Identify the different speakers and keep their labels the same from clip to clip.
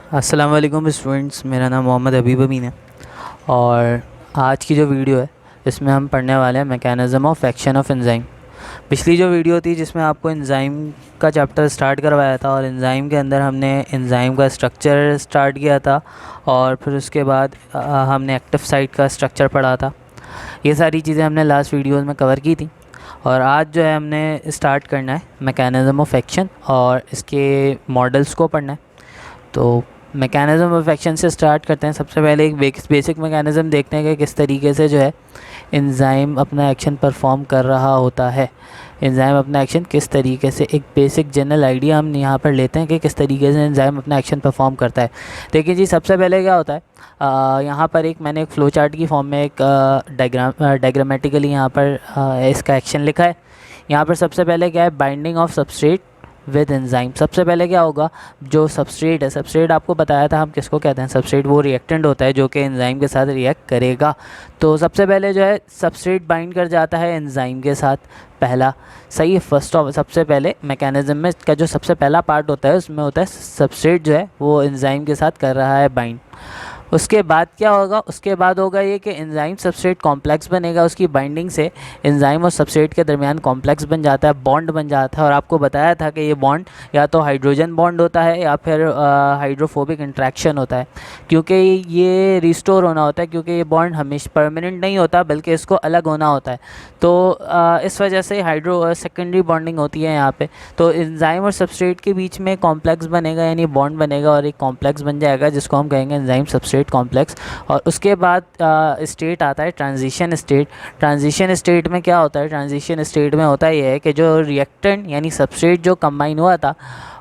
Speaker 1: अस्सलाम वालेकुम स्टूडेंट्स, मेरा नाम मोहम्मद हबीब अमीन है। और आज की जो वीडियो है इसमें हम पढ़ने वाले हैं mechanism of action of enzyme. पिछली जो वीडियो थी जिसमें आपको एंजाइम का चैप्टर स्टार्ट करवाया था और एंजाइम के अंदर हमने एंजाइम का स्ट्रक्चर स्टार्ट किया था और फिर उसके बाद हमने एक्टिव साइट का स्ट्रक्चर पढ़ा था। ये सारी चीज़ें हमने लास्ट वीडियोज़ में कवर की थी। और आज जो है हमने स्टार्ट करना है मैकेनिज़्म ऑफ एक्शन और इसके मॉडल्स को पढ़ना है। तो मैकेनिज़्म ऑफ एक्शन से स्टार्ट करते हैं। सबसे पहले एक बेसिक मैकेनिज़्म देखते हैं कि किस तरीके से जो है एंजाइम अपना एक्शन परफॉर्म कर रहा होता है। एंजाइम अपना एक्शन किस तरीके से, एक बेसिक जनरल आइडिया हम यहाँ पर लेते हैं कि किस तरीके से एंजाइम अपना एक्शन परफॉर्म करता है। देखिए जी, सबसे पहले क्या होता है, यहाँ पर मैंने एक फ़्लो चार्ट की फॉर्म में एक डायग्रामेटिकली यहाँ पर इसका एक्शन लिखा है। यहाँ पर सबसे पहले क्या है, binding of substrate with enzyme. सबसे पहले क्या होगा, जो सबस्ट्रेट है, सबस्ट्रेट आपको बताया था हम किसको कहते हैं, सबस्ट्रेट वो रिएक्टेंट होता है जो कि एंजाइम के साथ रिएक्ट करेगा। तो सबसे पहले जो है सबस्ट्रेट बाइंड कर जाता है एंजाइम के साथ, पहला। सही है। फर्स्ट ऑफ सबसे पहले मैकेनिज्म में का जो सबसे पहला पार्ट होता है उसमें होता है सबस्ट्रेट जो है वो एंजाइम के साथ कर रहा है बाइंड। उसके बाद क्या होगा, उसके बाद होगा ये कि एंजाइम सबस्ट्रेट कॉम्प्लेक्स बनेगा। उसकी बाइंडिंग से एंजाइम और सबस्ट्रेट के दरमियान कॉम्प्लेक्स बन जाता है, बॉन्ड बन जाता है। और आपको बताया था कि ये बॉन्ड या तो हाइड्रोजन बॉन्ड होता है या फिर हाइड्रोफोबिक इंट्रैक्शन होता है, क्योंकि ये रिस्टोर होना होता है, क्योंकि ये बॉन्ड हमेशा परमानेंट नहीं होता बल्कि इसको अलग होना होता है। तो इस वजह से हाइड्रो सेकेंडरी बॉन्डिंग होती है यहाँ पे। तो एंजाइम और सबस्ट्रेट के बीच में कॉम्प्लेक्स बनेगा, यानी बॉन्ड बनेगा और एक कॉम्प्लेक्स बन जाएगा जिसको हम कहेंगे एंजाइम सबस्ट्रेट कॉम्प्लेक्स। और उसके बाद स्टेट आता है ट्रांजिशन स्टेट। ट्रांजिशन स्टेट में क्या होता है, ट्रांजिशन स्टेट में होता है ये है कि जो रिएक्टेंट यानी सबस्ट्रेट जो कंबाइन हुआ था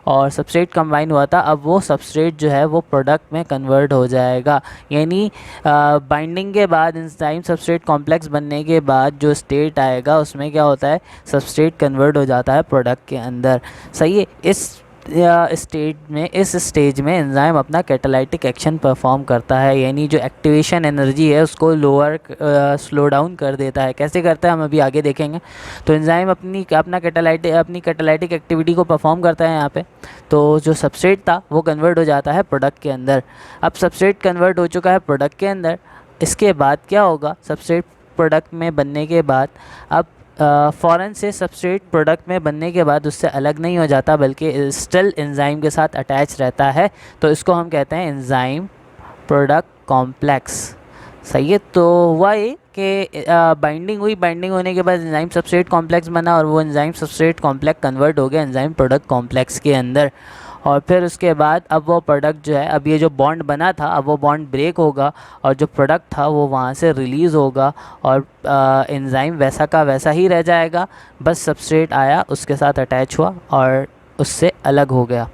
Speaker 1: और सबस्ट्रेट कंबाइन हुआ था, अब वो सबस्ट्रेट जो है वो प्रोडक्ट में कन्वर्ट हो जाएगा। यानी बाइंडिंग के बाद एंजाइम सबस्ट्रेट कॉम्प्लेक्स बनने के बाद जो स्टेट आएगा उसमें क्या होता है, सबस्ट्रेट कन्वर्ट हो जाता है प्रोडक्ट के अंदर। सही है। इस स्टेज में एंजाइम अपना कैटालाइटिक एक्शन परफॉर्म करता है, यानी जो एक्टिवेशन एनर्जी है उसको स्लो डाउन कर देता है। कैसे करता है हम अभी आगे देखेंगे। तो एंजाइम अपनी कैटालाइटिक एक्टिविटी को परफॉर्म करता है यहाँ पे। तो जो सबस्ट्रेट था वो कन्वर्ट हो जाता है प्रोडक्ट के अंदर। अब सबस्ट्रेट कन्वर्ट हो चुका है प्रोडक्ट के अंदर, इसके बाद क्या होगा, सबस्ट्रेट प्रोडक्ट में बनने के बाद अब फ़ौरन से सबस्ट्रेट प्रोडक्ट में बनने के बाद उससे अलग नहीं हो जाता बल्कि स्टिल एंजाइम के साथ अटैच रहता है। तो इसको हम कहते हैं एंजाइम प्रोडक्ट कॉम्प्लेक्स। सही है। तो हुआ ये कि बाइंडिंग हुई, बाइंडिंग होने के बाद एंजाइम सबस्ट्रेट कॉम्प्लेक्स बना और वो एंजाइम सबस्ट्रेट कॉम्प्लेक्स कन्वर्ट हो गया एंजाइम प्रोडक्ट कॉम्प्लेक्स के अंदर। और फिर उसके बाद अब वो प्रोडक्ट जो है, अब ये जो बॉन्ड बना था अब वो बॉन्ड ब्रेक होगा और जो प्रोडक्ट था वो वहाँ से रिलीज़ होगा और एंजाइम वैसा का वैसा ही रह जाएगा, बस सबस्ट्रेट आया उसके साथ अटैच हुआ और उससे अलग हो गया।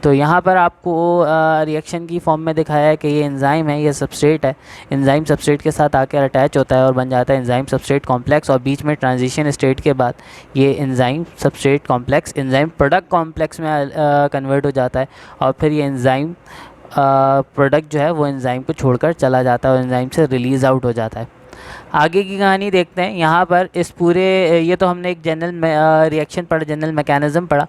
Speaker 1: तो यहाँ पर आपको रिएक्शन की फॉर्म में दिखाया है कि ये एंजाइम है, ये सबस्ट्रेट है, एंजाइम सबस्ट्रेट के साथ आकर अटैच होता है और बन जाता है एंजाइम सबस्ट्रेट कॉम्प्लेक्स। और बीच में ट्रांजिशन स्टेट के बाद ये enzyme substrate complex enzyme product complex में कन्वर्ट हो जाता है और फिर ये एंजाइम प्रोडक्ट जो है वो एंजाइम को छोड़कर चला जाता है और एंजाइम से रिलीज़ आउट हो जाता है। आगे की कहानी देखते हैं। यहाँ पर इस पूरे, ये तो हमने एक जनरल रिएक्शन पढ़ा, जनरल मैकेनिज़्म पढ़ा।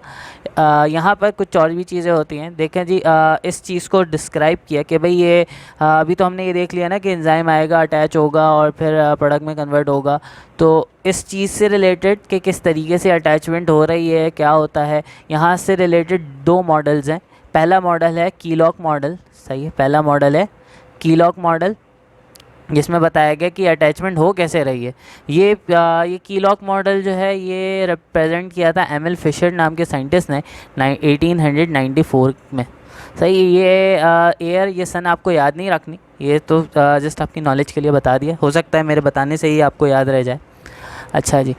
Speaker 1: यहाँ पर कुछ और भी चीज़ें होती हैं। देखें जी, इस चीज़ को डिस्क्राइब किया कि भाई ये अभी तो हमने ये देख लिया ना कि एंजाइम आएगा, अटैच होगा और फिर प्रोडक्ट में कन्वर्ट होगा। तो इस चीज़ से रिलेटेड कि किस तरीके से अटैचमेंट हो रही है, क्या होता है, यहाँ से रिलेटेड दो मॉडल्स हैं। पहला मॉडल है कीलॉक मॉडल। सही है। पहला मॉडल है कीलॉक मॉडल, जिसमें बताया गया कि अटैचमेंट हो कैसे रही है। ये कीलॉक मॉडल जो है ये रिप्रेजेंट किया था एम एल फिशर नाम के साइंटिस्ट ने 1894 में। सही। ये सन आपको याद नहीं रखनी, ये तो जस्ट आपकी नॉलेज के लिए बता दिया, हो सकता है मेरे बताने से ही आपको याद रह जाए। अच्छा जी,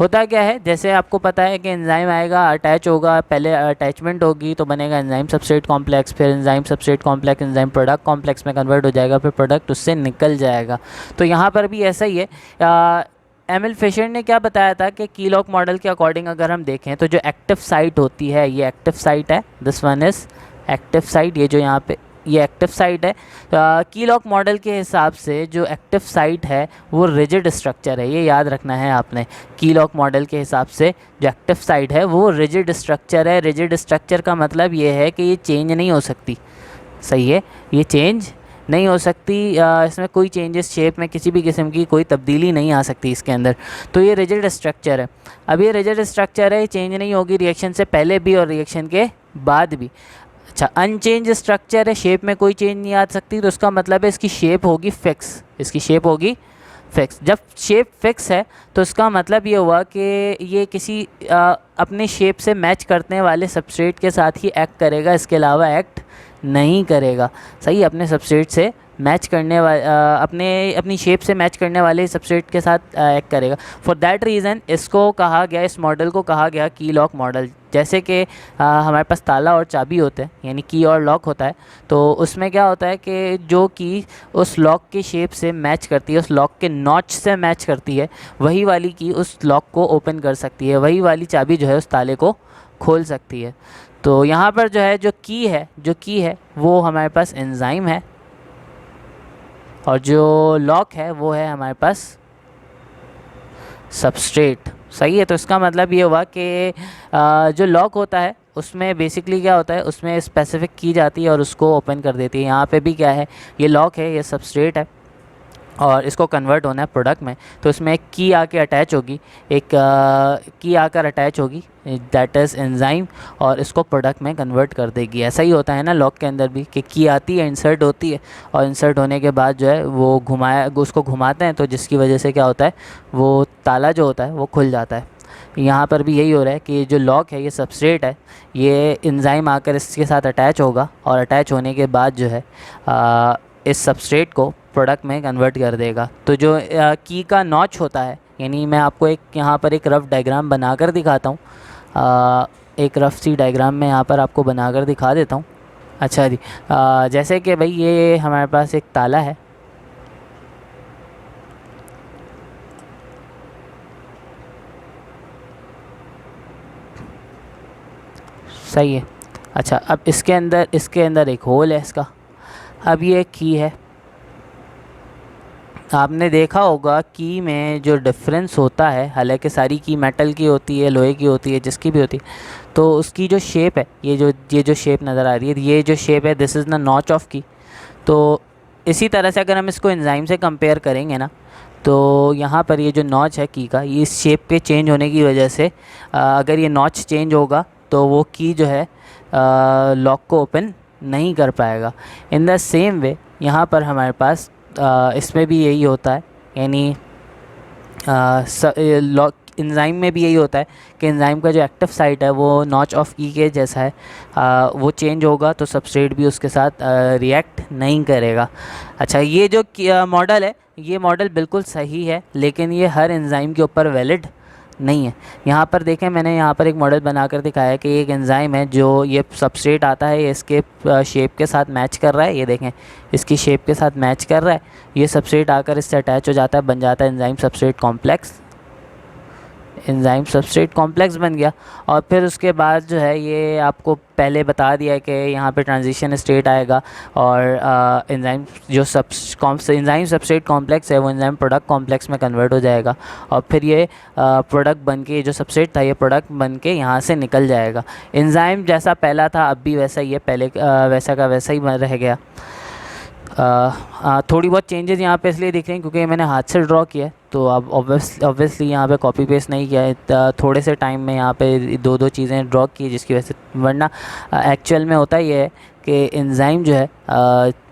Speaker 1: होता क्या है, जैसे आपको पता है कि एंजाइम आएगा, अटैच होगा, पहले अटैचमेंट होगी तो बनेगा एंजाइम सबस्ट्रेट कॉम्प्लेक्स, फिर enzyme substrate complex enzyme product complex में कन्वर्ट हो जाएगा, फिर प्रोडक्ट उससे निकल जाएगा। तो यहाँ पर भी ऐसा ही है। एम एल फिशर ने क्या बताया था कि कीलॉक मॉडल के अकॉर्डिंग अगर हम देखें तो जो एक्टिव साइट होती है, ये एक्टिव साइट है, this one is active site, ये जो यहाँ पे ये एक्टिव साइट है। कीलॉक मॉडल के हिसाब से जो एक्टिव साइट है वो रिजिड स्ट्रक्चर है, ये याद रखना है आपने। कीलॉक मॉडल के हिसाब से जो एक्टिव साइट है वो रिजिड स्ट्रक्चर है। रिजिड स्ट्रक्चर का मतलब ये है कि ये चेंज नहीं हो सकती। सही है, ये चेंज नहीं हो सकती, इसमें कोई चेंजेस शेप में किसी भी किस्म की कोई तब्दीली नहीं आ सकती इसके अंदर। तो ये रिजिड स्ट्रक्चर है। अब ये रिजिड स्ट्रक्चर है, ये चेंज नहीं होगी रिएक्शन से पहले भी और रिएक्शन के बाद भी। अच्छा, अनचेंज स्ट्रक्चर है, शेप में कोई चेंज नहीं आ सकती, तो उसका मतलब है इसकी शेप होगी फिक्स, इसकी शेप होगी फिक्स। जब शेप फिक्स है तो इसका मतलब ये हुआ कि ये किसी अपने शेप से मैच करने वाले सबस्ट्रेट के साथ ही एक्ट करेगा, इसके अलावा एक्ट नहीं करेगा। सही, अपने सबस्ट्रेट से मैच करने वाले अपनी शेप से मैच करने वाले सबस्ट्रेट के साथ एक्ट करेगा। फॉर दैट रीज़न इसको कहा गया, इस मॉडल को कहा गया की लॉक मॉडल। जैसे कि हमारे पास ताला और चाबी होते हैं, यानी की और लॉक होता है, तो उसमें क्या होता है कि जो की उस लॉक के शेप से मैच करती है, उस लॉक के नॉच से मैच करती है, वही वाली की उस लॉक को ओपन कर सकती है, वही वाली चाबी जो है उस ताले को खोल सकती है। तो यहाँ पर जो है जो की है वो हमारे पास एंजाइम है, और जो लॉक है वो है हमारे पास सबस्ट्रेट। सही है, तो इसका मतलब ये हुआ कि जो लॉक होता है उसमें बेसिकली क्या होता है, उसमें स्पेसिफिक की जाती है और उसको ओपन कर देती है। यहाँ पे भी क्या है, ये लॉक है, ये सबस्ट्रेट है, और इसको कन्वर्ट होना है प्रोडक्ट में, तो इसमें एक की आके अटैच होगी, एक की आकर अटैच होगी, दैट इज़ एंजाइम, और इसको प्रोडक्ट में कन्वर्ट कर देगी। ऐसा ही होता है ना लॉक के अंदर भी, कि की आती है, इंसर्ट होती है, और इंसर्ट होने के बाद जो है वो उसको घुमाते हैं, तो जिसकी वजह से क्या होता है, वो ताला जो होता है वो खुल जाता है। यहाँ पर भी यही हो रहा है कि जो लॉक है, ये सबस्ट्रेट है, ये एंजाइम आकर इसके साथ अटैच होगा, और अटैच होने के बाद जो है इस सबस्ट्रेट को प्रोडक्ट में कन्वर्ट कर देगा। तो जो की का नॉच होता है, यानी मैं आपको एक यहाँ पर एक रफ़ डायग्राम बनाकर दिखाता हूँ, एक रफ़ सी डायग्राम में यहाँ पर आपको बनाकर दिखा देता हूँ। अच्छा जी, जैसे कि भाई ये हमारे पास एक ताला है, सही है। अच्छा, अब इसके अंदर एक होल है इसका। अब ये की है, आपने देखा होगा की में जो डिफरेंस होता है, हालांकि सारी की मेटल की होती है, लोहे की होती है, जिसकी भी होती है, तो उसकी जो शेप है, ये जो शेप नज़र आ रही है, ये जो शेप है, this is the notch of की। तो इसी तरह से अगर हम इसको एंजाइम से कंपेयर करेंगे ना, तो यहाँ पर ये जो नॉच है की का, ये इस शेप के चेंज होने की वजह से अगर ये नॉच चेंज होगा तो वो की जो है लॉक को ओपन नहीं कर पाएगा। इन द सेम वे यहाँ पर हमारे पास इसमें भी यही होता है, यानी लॉक एंजाइम में भी यही होता है कि एंजाइम का जो एक्टिव साइट है वो नॉच ऑफ ई के जैसा है, वो चेंज होगा तो सबस्ट्रेट भी उसके साथ रिएक्ट नहीं करेगा। अच्छा, ये जो मॉडल है, ये मॉडल बिल्कुल सही है, लेकिन ये हर एंजाइम के ऊपर वैलिड नहीं है। यहाँ पर देखें, मैंने यहाँ पर एक मॉडल बनाकर दिखाया है कि एक एंजाइम है, जो ये सबस्ट्रेट आता है, ये इसके शेप के साथ मैच कर रहा है, ये देखें इसकी शेप के साथ मैच कर रहा है, ये सबस्ट्रेट आकर इससे अटैच हो जाता है, बन जाता है enzyme substrate complex. Enzyme substrate complex बन गया, और फिर उसके बाद जो है ये आपको पहले बता दिया कि यहाँ पे ट्रांजिशन स्टेट आएगा, और एंजाइम जो एंजाइम सबस्ट्रेट कॉम्प्लेक्स है वो एंजाइम प्रोडक्ट कॉम्प्लेक्स में कन्वर्ट हो जाएगा, और फिर ये प्रोडक्ट बन के, जो सबस्ट्रेट था ये प्रोडक्ट बन के यहाँ से निकल जाएगा। एंजाइम जैसा पहला था अब भी वैसा ही है, पहले वैसा का वैसा ही रह गया। थोड़ी बहुत चेंजेस यहाँ पे इसलिए दिख रही हैं क्योंकि मैंने हाथ से ड्रॉ किया है, तो अब ऑब्वियसली यहाँ पे कॉपी पेस्ट नहीं किया है, थोड़े से टाइम में यहाँ पे दो चीज़ें ड्रॉ की जिसकी वजह से, वरना एक्चुअल में होता ये है कि एंजाइम जो है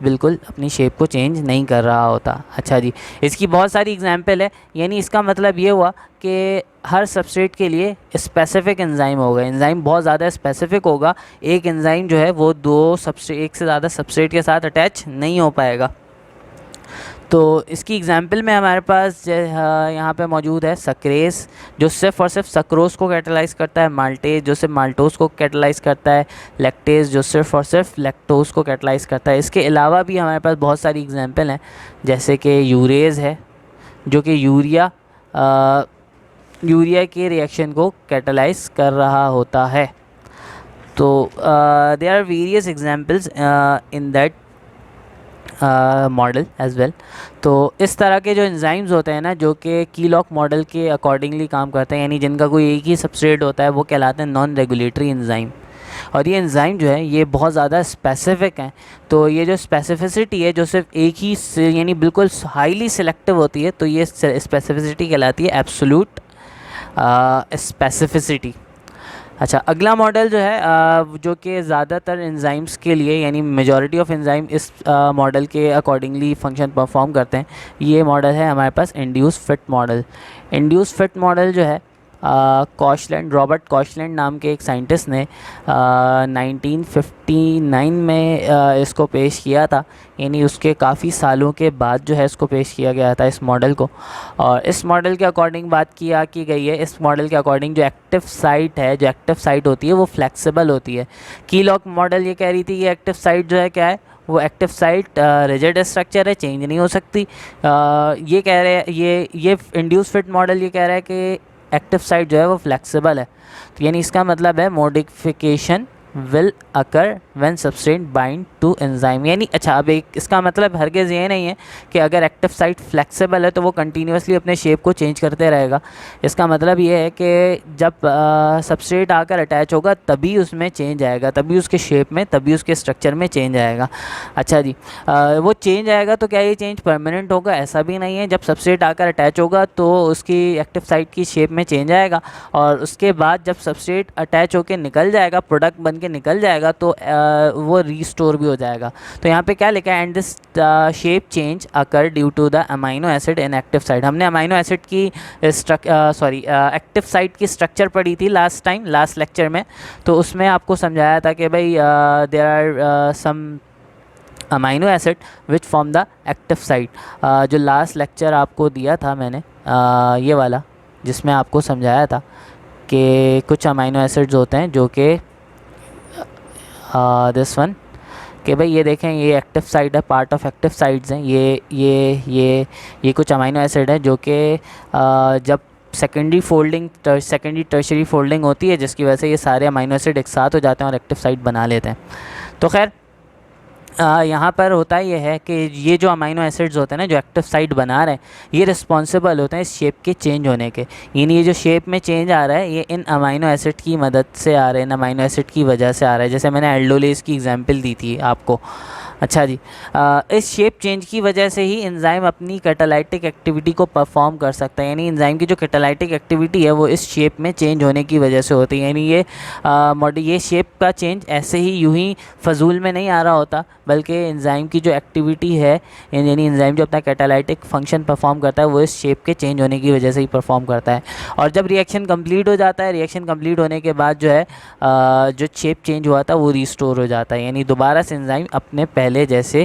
Speaker 1: बिल्कुल अपनी शेप को चेंज नहीं कर रहा होता। अच्छा जी, इसकी बहुत सारी एग्जांपल है, यानी इसका मतलब ये हुआ कि हर सबस्ट्रेट के लिए स्पेसिफिक एंजाइम होगा, एंजाइम बहुत ज़्यादा स्पेसिफिक होगा, एक एंजाइम जो है वो एक से ज़्यादा सबस्ट्रेट के साथ अटैच नहीं हो पाएगा। तो इसकी एग्जांपल में हमारे पास यहाँ पे मौजूद है सक्रेस, जो सिर्फ और सिर्फ सक्रोज को कैटलाइज़ करता है, माल्टेज जो सिर्फ माल्टोज को कैटलाइज़ करता है, लैक्टेज जो सिर्फ और सिर्फ लैक्टोज को कैटलाइज़ करता है। इसके अलावा भी हमारे पास बहुत सारी एग्जांपल हैं, जैसे कि यूरेज है जो कि यूरिया के रिएक्शन को कैटलाइज़ कर रहा होता है। तो there are various examples in that model as well. तो इस तरह के जो एंजाइम्स होते हैं ना, जो कि की लॉक मॉडल के अकॉर्डिंगली काम करते हैं, यानी जिनका कोई एक ही सबस्ट्रेट होता है, वो कहलाते हैं नॉन रेगुलेटरी एंजाइम। और ये एंजाइम जो है ये बहुत ज़्यादा स्पेसिफिक हैं। तो ये जो स्पेसिफिसिटी है जो सिर्फ एक ही यानी बिल्कुल हाईली सिलेक्टिव होती है, तो ये स्पेसिफिसिटी कहलाती है एब्सोल्यूट स्पेसिफिसिटी। अच्छा, अगला मॉडल जो है जो कि ज़्यादातर एंजाइम्स के लिए यानी मेजॉरिटी ऑफ एंजाइम इस मॉडल के अकॉर्डिंगली फंक्शन परफॉर्म करते हैं, ये मॉडल है हमारे पास induce fit model. Induce fit model जो है रॉबर्ट कॉशलैंड नाम के एक साइंटिस्ट ने 1959 में इसको पेश किया था, यानी उसके काफ़ी सालों के बाद जो है इसको पेश किया गया था इस मॉडल को। और इस मॉडल के अकॉर्डिंग बात की गई है, इस मॉडल के अकॉर्डिंग जो एक्टिव साइट होती है वो फ्लेक्सिबल होती है। कीलॉक मॉडल ये कह रही थी कि एक्टिव साइट जो है क्या है, वो एक्टिव साइट रिजिड स्ट्रक्चर है, चेंज नहीं हो सकती। ये कह रहे हैं ये इंड्यूस फिट मॉडल ये कह रहा है कि एक्टिव साइट जो है वो फ्लेक्सिबल है। तो यानी इसका मतलब है modification will occur when substrate bind to enzyme. यानी अच्छा, अब एक इसका मतलब हरगिज़ ये नहीं है कि अगर एक्टिव साइट फ्लेक्सिबल है तो वो कंटिन्यूसली अपने शेप को चेंज करते रहेगा। इसका मतलब ये है कि जब सबस्ट्रेट आकर अटैच होगा तभी उसमें चेंज आएगा, तभी उसके शेप में, तभी उसके स्ट्रक्चर में चेंज आएगा। अच्छा जी, वो चेंज आएगा तो क्या ये चेंज परमानेंट होगा? ऐसा भी नहीं है। जब सबस्ट्रेट आकर अटैच होगा तो उसकी एक्टिव साइट की शेप में चेंज आएगा, और उसके बाद जब सबस्ट्रेट अटैच होकर निकल जाएगा, प्रोडक्ट बन के निकल जाएगा, तो वो रीस्टोर भी हो जाएगा। तो यहाँ पे क्या लिखा है, and this shape change occur due to the amino acid in active site. हमने अमाइनो एसिड की एक्टिव साइट की स्ट्रक्चर पढ़ी थी लास्ट लेक्चर में, तो उसमें आपको समझाया था कि भाई there are some amino acid which form the active site. जो लास्ट लेक्चर आपको दिया था मैंने ये वाला, जिसमें आपको समझाया था कि कुछ अमाइनो एसिड्स होते हैं जो कि दिस वन, कि भाई ये देखें ये एक्टिव साइट है, पार्ट ऑफ एक्टिव साइट्स हैं। ये कुछ अमाइनो एसिड है जो कि जब सेकेंडरी टर्शरी फोल्डिंग होती है, जिसकी वजह से ये सारे अमाइनो एसिड एक साथ हो जाते हैं और एक्टिव साइट बना लेते हैं। तो खैर यहाँ पर होता ये है कि ये जो अमाइनो एसिड्स होते हैं ना, जो एक्टिव साइट बना रहे हैं, ये रिस्पॉन्सिबल होते हैं इस शेप के चेंज होने के। यानी ये जो शेप में चेंज आ रहा है ये इन अमाइनो एसिड की मदद से आ रहे हैं, इन अमाइनो एसिड की वजह से आ रहा है। जैसे मैंने एल्डोलेज की एग्जांपल दी थी आपको। अच्छा जी, इस शेप चेंज की वजह से ही एंजाइम अपनी कैटालाइटिक एक्टिविटी को परफॉर्म कर सकता है। यानी एंजाइम की जो कैटालाइटिक एक्टिविटी है वो इस शेप में चेंज होने की वजह से होती है। यानी ये शेप का चेंज ऐसे ही यूं ही फजूल में नहीं आ रहा होता, बल्कि एंजाइम की जो एक्टिविटी है, यानी एंजाइम जो अपना कैटालाइटिक फंक्शन परफॉर्म करता है वो इस शेप के चेंज होने की वजह से ही परफॉर्म करता है। और जब रिएक्शन कंप्लीट हो जाता है, रिएक्शन कंप्लीट होने के बाद जो है जो शेप चेंज हुआ था वो रिस्टोर हो जाता है। यानी दोबारा से एंजाइम अपने पहले जैसे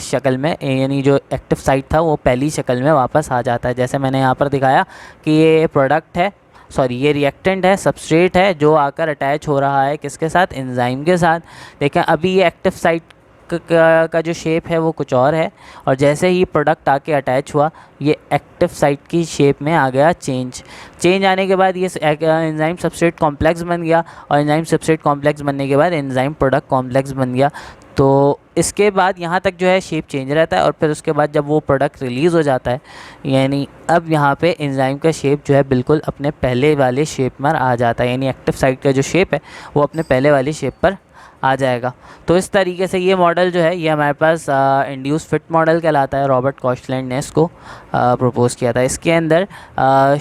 Speaker 1: शक्ल में, यानी जो एक्टिव साइट था वो पहली शक्ल में वापस आ जाता है। जैसे मैंने यहाँ पर दिखाया कि ये प्रोडक्ट है, ये रिएक्टेंट है, सबस्ट्रेट है, जो आकर अटैच हो रहा है किसके साथ, एंजाइम के साथ। देखें अभी ये एक्टिव साइट का जो शेप है वो कुछ और है, और जैसे ही प्रोडक्ट आके अटैच हुआ ये एक्टिव साइट की शेप में आ गया चेंज आने के बाद ये एंजाइम सबस्ट्रेट कॉम्प्लेक्स बन गया, और एंजाइम सबस्ट्रेट कॉम्प्लेक्स बनने के बाद एंजाइम प्रोडक्ट कॉम्प्लेक्स बन गया। तो इसके बाद यहाँ तक जो है शेप चेंज रहता है, और फिर उसके बाद जब वो प्रोडक्ट रिलीज़ हो जाता है, यानी अब यहाँ पे एंजाइम का शेप जो है बिल्कुल अपने पहले वाले शेप में आ जाता है। यानी एक्टिव साइट का जो शेप है वो अपने पहले वाली शेप पर आ जाएगा। तो इस तरीके से ये मॉडल जो है ये हमारे पास इंड्यूस फिट मॉडल कहलाता है। रॉबर्ट कॉशलैंड ने इसको प्रपोज़ किया था। इसके अंदर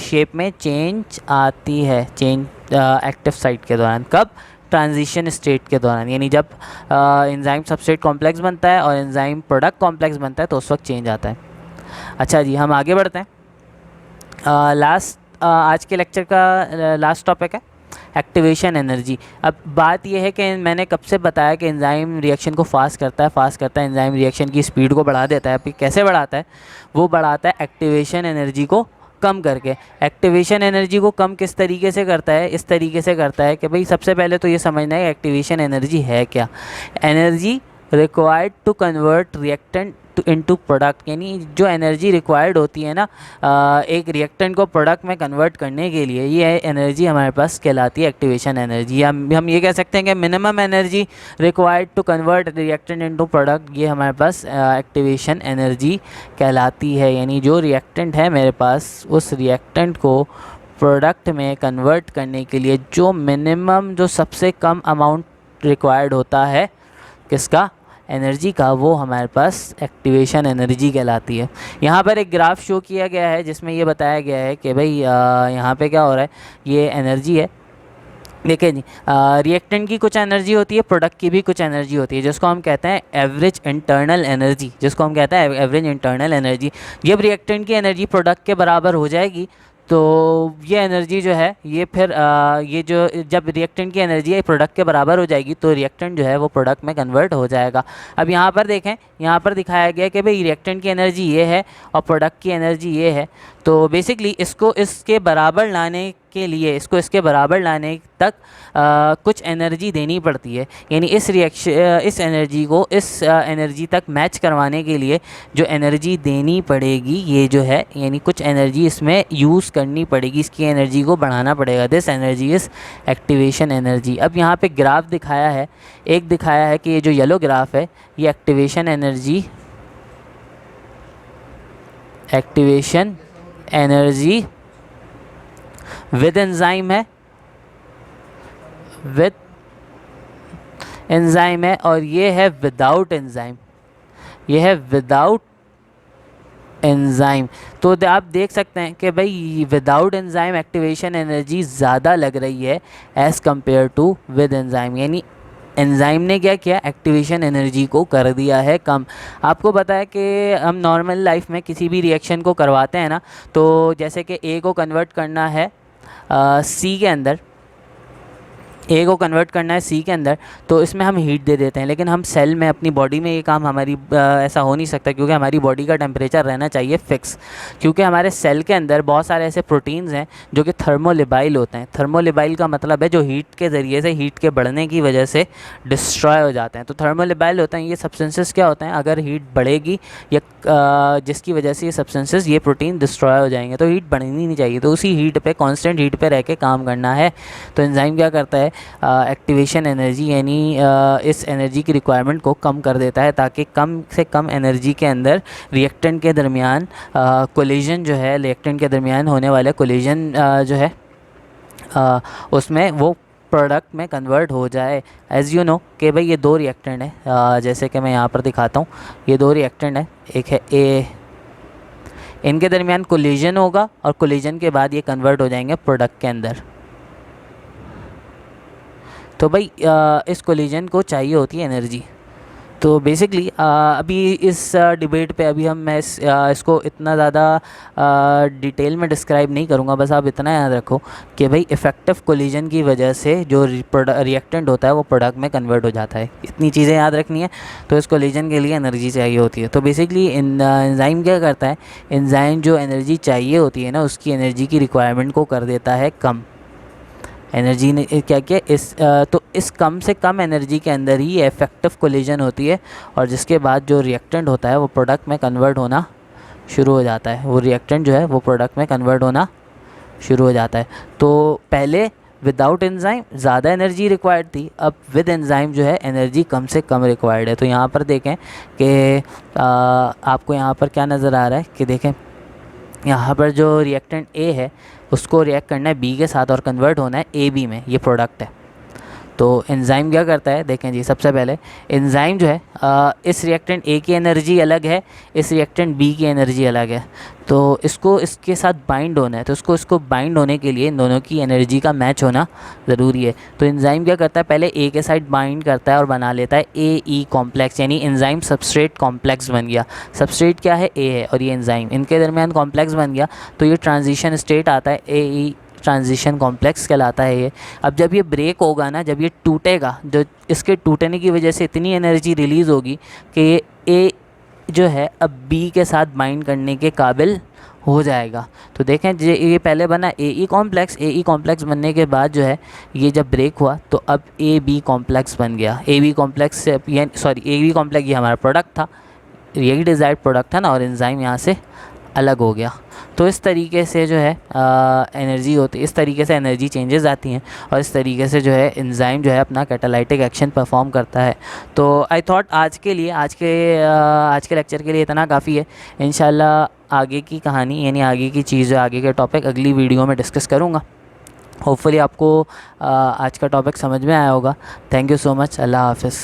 Speaker 1: शेप में चेंज आती है, एक्टिव साइट के दौरान। कब? ट्रांजिशन स्टेट के दौरान, यानी जब एंजाइम सबस्ट्रेट कॉम्प्लेक्स बनता है और एंजाइम प्रोडक्ट कॉम्प्लेक्स बनता है तो उस वक्त चेंज आता है। अच्छा जी, हम आगे बढ़ते हैं। आज के लेक्चर का लास्ट टॉपिक है एक्टिवेशन एनर्जी। अब बात यह है कि मैंने कब से बताया कि एंजाइम रिएक्शन को फास्ट करता है, एंजाइम रिएक्शन की स्पीड को बढ़ा देता है। अभी कैसे बढ़ाता है? वो बढ़ाता है एक्टिवेशन एनर्जी को कम करके। एक्टिवेशन एनर्जी को कम किस तरीके से करता है? इस तरीके से करता है कि भाई सबसे पहले तो ये समझना है एक्टिवेशन एनर्जी है क्या। Energy required to convert reactant into product, यानी जो एनर्जी रिक्वायर्ड होती है ना एक रिएक्टेंट को प्रोडक्ट में कन्वर्ट करने के लिए, ये एनर्जी हमारे पास कहलाती है एक्टिवेशन एनर्जी। या हम ये कह सकते हैं कि minimum energy required to convert reactant into product, ये हमारे पास एक्टिवेशन एनर्जी कहलाती है। यानी जो रिएक्टेंट है मेरे पास, उस रिएक्टेंट को प्रोडक्ट में कन्वर्ट करने के लिए जो मिनिमम, जो सबसे कम अमाउंट रिक्वायर्ड होता है किसका, एनर्जी का, वो हमारे पास एक्टिवेशन एनर्जी कहलाती है। यहाँ पर एक ग्राफ शो किया गया है जिसमें ये बताया गया है कि भाई यहाँ पे क्या हो रहा है, ये एनर्जी है। देखिए जी, रिएक्टेंट की कुछ एनर्जी होती है, प्रोडक्ट की भी कुछ एनर्जी होती है, जिसको हम कहते हैं एवरेज इंटरनल एनर्जी, जिसको हम कहते हैं एवरेज इंटरनल एनर्जी। जब रिएक्टेंट की एनर्जी प्रोडक्ट के बराबर हो जाएगी तो ये एनर्जी जो है ये फिर ये जो जब रिएक्टेंट की एनर्जी है प्रोडक्ट के बराबर हो जाएगी तो रिएक्टेंट जो है वो प्रोडक्ट में कन्वर्ट हो जाएगा। अब यहाँ पर देखें, यहाँ पर दिखाया गया कि भाई रिएक्टेंट की एनर्जी ये है और प्रोडक्ट की एनर्जी ये है। तो बेसिकली इसको इसके बराबर लाने के लिए, इसको इसके बराबर लाने तक कुछ एनर्जी देनी पड़ती है। यानी इस एनर्जी को इस एनर्जी तक मैच करवाने के लिए जो एनर्जी देनी पड़ेगी ये जो है, यानी कुछ एनर्जी इसमें यूज़ करनी पड़ेगी, इसकी एनर्जी को बढ़ाना पड़ेगा। This energy is activation energy. अब यहाँ पे ग्राफ दिखाया है, एक दिखाया है कि ये जो येलो ग्राफ है ये एक्टिवेशन एनर्जी विद एंजाइम है, विद एंजाइम है, और ये है विदाउट एंजाइम, ये है विदाउट एंजाइम। तो आप देख सकते हैं कि भाई विदाउट एंजाइम एक्टिवेशन एनर्जी ज़्यादा लग रही है as compare to with enzyme. यानी एंजाइम ने क्या किया, एक्टिवेशन एनर्जी को कर दिया है कम। आपको पता है कि हम नॉर्मल लाइफ में किसी भी रिएक्शन को करवाते हैं ना, तो जैसे कि ए को कन्वर्ट करना है सी के अंदर, ए को कन्वर्ट करना है सी के अंदर, तो इसमें हम हीट दे देते हैं। लेकिन हम सेल में, अपनी बॉडी में ये काम हमारी ऐसा हो नहीं सकता, क्योंकि हमारी बॉडी का टेम्परेचर रहना चाहिए फिक्स। क्योंकि हमारे सेल के अंदर बहुत सारे ऐसे प्रोटीन्स हैं जो कि थर्मोलिबाइल होते हैं। थर्मोलिबाइल का मतलब है जो हीट के ज़रिए से, हीट के बढ़ने की वजह से डिस्ट्रॉय हो जाते हैं। तो थर्मोलिबाइल होते हैं ये सब्सटेंसेस। क्या होते हैं, अगर हीट बढ़ेगी या जिसकी वजह से ये सब्सटेंसेस, ये प्रोटीन डिस्ट्रॉय हो जाएंगे, तो हीट बढ़नी नहीं चाहिए। तो उसी हीट पे, कांस्टेंट हीट पे रह के काम करना है। तो एंजाइम क्या करता है, एक्टिवेशन एनर्जी यानी इस एनर्जी की रिक्वायरमेंट को कम कर देता है, ताकि कम से कम एनर्जी के अंदर रिएक्टेंट के दरमियान कोलिजन जो है, रिएक्टेंट के दरमियान होने वाला कोलिजन जो है उसमें वो प्रोडक्ट में कन्वर्ट हो जाए। एज़ यू नो कि भाई ये दो रिएक्टेंट है, जैसे कि मैं यहाँ पर दिखाता हूँ, ये दो रिएक्टेंट है, एक है ए, इनके दरमियान कोलिजन होगा और कोलिजन के बाद ये कन्वर्ट हो जाएंगे प्रोडक्ट के अंदर। तो भाई इस कोलिजन को चाहिए होती है एनर्जी। तो बेसिकली अभी इस डिबेट पे अभी मैं इसको इतना ज़्यादा डिटेल में डिस्क्राइब नहीं करूँगा। बस आप इतना याद रखो कि भाई इफ़ेक्टिव कोलिजन की वजह से जो रिएक्टेंट होता है वो प्रोडक्ट में कन्वर्ट हो जाता है। इतनी चीज़ें याद रखनी है। तो इस कोलिजन के लिए एनर्जी चाहिए होती है। तो बेसिकली एंजाइम क्या करता है, एंजाइम जो एनर्जी चाहिए होती है ना, उसकी एनर्जी की रिक्वायरमेंट को कर देता है कम। एनर्जी ने क्या किया, तो इस कम से कम एनर्जी के अंदर ही इफेक्टिव कोलिजन होती है, और जिसके बाद जो रिएक्टेंट होता है वो प्रोडक्ट में कन्वर्ट होना शुरू हो जाता है। वो रिएक्टेंट जो है वो प्रोडक्ट में कन्वर्ट होना शुरू हो जाता है। तो पहले विदाउट एंजाइम ज़्यादा एनर्जी रिक्वायर्ड थी, अब विद एंजाइम जो है एनर्जी कम से कम रिक्वायर्ड है। तो यहाँ पर देखें कि आपको यहाँ पर क्या नज़र आ रहा है कि देखें यहाँ पर जो रिएक्टेंट ए है उसको रिएक्ट करना है बी के साथ और कन्वर्ट होना है ए बी में, ये प्रोडक्ट है। तो एंजाइम क्या करता है, देखें जी, सबसे पहले एंजाइम जो है इस रिएक्टेंट ए की एनर्जी अलग है, इस रिएक्टेंट बी की एनर्जी अलग है। तो इसको इसके साथ बाइंड होना है, तो इसको बाइंड होने के लिए इन दोनों की एनर्जी का मैच होना ज़रूरी है। तो एंजाइम क्या करता है, पहले ए के साथ बाइंड करता है और बना लेता है ए ई कॉम्प्लेक्स, यानी एंजाइम सबस्ट्रेट कॉम्प्लेक्स बन गया। सबस्ट्रेट क्या है, ए है, और ये एंजाइम, इनके दरमियान कॉम्प्लेक्स बन गया। तो ये ट्रांजिशन स्टेट आता है, ए ई ट्रांजिशन कॉम्प्लेक्स कहलाता है ये। अब जब ये ब्रेक होगा ना, जब ये टूटेगा, जो इसके टूटने की वजह से इतनी एनर्जी रिलीज़ होगी कि ये ए जो है अब बी के साथ बाइंड करने के काबिल हो जाएगा। तो देखें ये पहले बना ए ई कॉम्प्लेक्स बनने के बाद जो है ये जब ब्रेक हुआ तो अब ए बी कॉम्प्लेक्स बन गया। ए बी कॉम्प्लेक्स से ए बी कॉम्प्लेक्स ये हमारा प्रोडक्ट था, यही डिज़ायर्ड प्रोडक्ट था ना, और एंजाइम यहाँ से अलग हो गया। तो इस तरीके से जो है एनर्जी होती है, इस तरीके से एनर्जी चेंजेस आती हैं, और इस तरीके से जो है एंजाइम जो है अपना कैटालाइटिक एक्शन परफॉर्म करता है। तो आई थॉट आज के लेक्चर के लिए इतना काफ़ी है। इंशाल्लाह आगे की कहानी यानी आगे की चीज़ें, आगे के टॉपिक अगली वीडियो में डिस्कस करूँगा। होपफुली आपको आज का टॉपिक समझ में आया होगा। Thank you so much. अल्लाह हाफ़िज़।